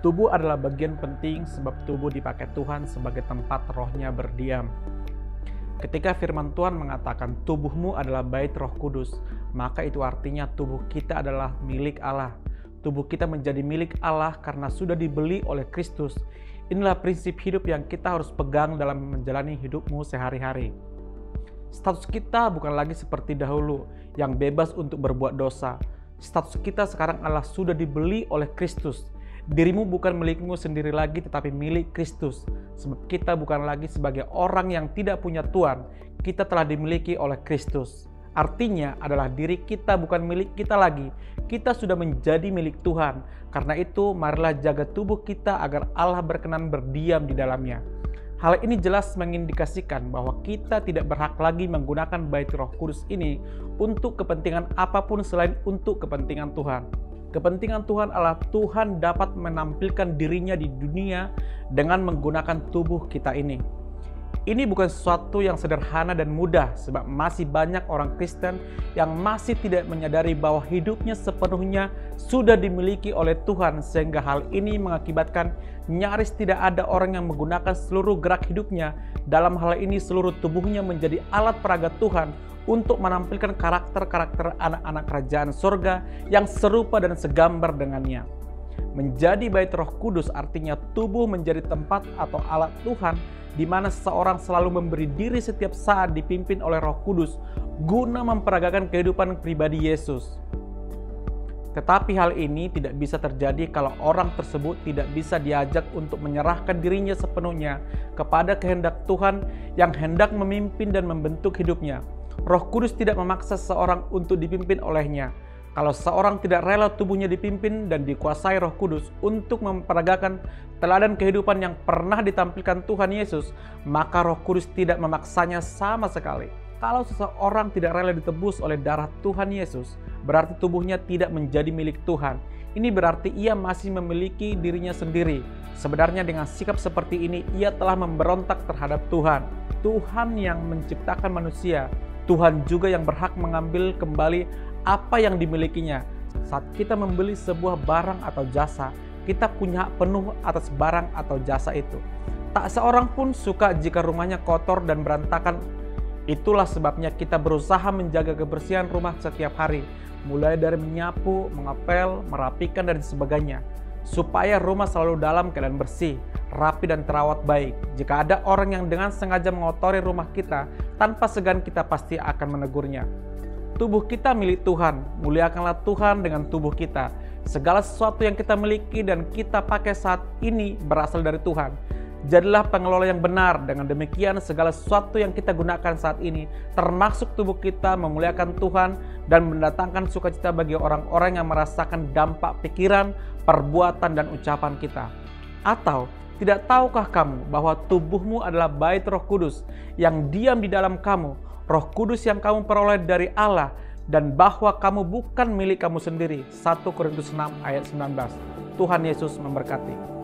Tubuh adalah bagian penting sebab tubuh dipakai Tuhan sebagai tempat rohnya berdiam. Ketika firman Tuhan mengatakan tubuhmu adalah bait Roh Kudus, maka itu artinya tubuh kita adalah milik Allah. Tubuh kita menjadi milik Allah karena sudah dibeli oleh Kristus. Inilah prinsip hidup yang kita harus pegang dalam menjalani hidupmu sehari-hari. Status kita bukan lagi seperti dahulu yang bebas untuk berbuat dosa. Status kita sekarang adalah sudah dibeli oleh Kristus. Dirimu bukan milikmu sendiri lagi tetapi milik Kristus. Sebab kita bukan lagi sebagai orang yang tidak punya Tuhan, kita telah dimiliki oleh Kristus. Artinya adalah diri kita bukan milik kita lagi, kita sudah menjadi milik Tuhan. Karena itu marilah jaga tubuh kita agar Allah berkenan berdiam di dalamnya. Hal ini jelas mengindikasikan bahwa kita tidak berhak lagi menggunakan bait Roh Kudus ini untuk kepentingan apapun selain untuk kepentingan Tuhan. Kepentingan Tuhan adalah Tuhan dapat menampilkan dirinya di dunia dengan menggunakan tubuh kita ini. Ini bukan sesuatu yang sederhana dan mudah sebab masih banyak orang Kristen yang masih tidak menyadari bahwa hidupnya sepenuhnya sudah dimiliki oleh Tuhan, sehingga hal ini mengakibatkan nyaris tidak ada orang yang menggunakan seluruh gerak hidupnya. Dalam hal ini seluruh tubuhnya menjadi alat peraga Tuhan untuk menampilkan karakter-karakter anak-anak kerajaan surga yang serupa dan segambar dengannya. Menjadi bait Roh Kudus artinya tubuh menjadi tempat atau alat Tuhan di mana seseorang selalu memberi diri setiap saat dipimpin oleh Roh Kudus guna memperagakan kehidupan pribadi Yesus. Tetapi hal ini tidak bisa terjadi kalau orang tersebut tidak bisa diajak untuk menyerahkan dirinya sepenuhnya kepada kehendak Tuhan yang hendak memimpin dan membentuk hidupnya. Roh Kudus tidak memaksa seseorang untuk dipimpin olehnya. Kalau seseorang tidak rela tubuhnya dipimpin dan dikuasai Roh Kudus untuk memperagakan teladan kehidupan yang pernah ditampilkan Tuhan Yesus, maka Roh Kudus tidak memaksanya sama sekali. Kalau seseorang tidak rela ditebus oleh darah Tuhan Yesus, berarti tubuhnya tidak menjadi milik Tuhan. Ini berarti ia masih memiliki dirinya sendiri. Sebenarnya dengan sikap seperti ini, ia telah memberontak terhadap Tuhan. Tuhan yang menciptakan manusia, Tuhan juga yang berhak mengambil kembali apa yang dimilikinya. Saat kita membeli sebuah barang atau jasa, kita punya hak penuh atas barang atau jasa itu. Tak seorang pun suka jika rumahnya kotor dan berantakan. Itulah sebabnya kita berusaha menjaga kebersihan rumah setiap hari, mulai dari menyapu, mengepel, merapikan dan sebagainya, supaya rumah selalu dalam keadaan bersih, rapi dan terawat baik. Jika ada orang yang dengan sengaja mengotori rumah kita, tanpa segan kita pasti akan menegurnya. Tubuh kita milik Tuhan, muliakanlah Tuhan dengan tubuh kita. Segala sesuatu yang kita miliki dan kita pakai saat ini berasal dari Tuhan. Jadilah pengelola yang benar, dengan demikian segala sesuatu yang kita gunakan saat ini, termasuk tubuh kita, memuliakan Tuhan dan mendatangkan sukacita bagi orang-orang yang merasakan dampak pikiran, perbuatan dan ucapan kita. Atau, tidak tahukah kamu bahwa tubuhmu adalah bait Roh Kudus yang diam di dalam kamu, Roh Kudus yang kamu peroleh dari Allah, dan bahwa kamu bukan milik kamu sendiri. 1 Korintus 6 ayat 19. Tuhan Yesus memberkati.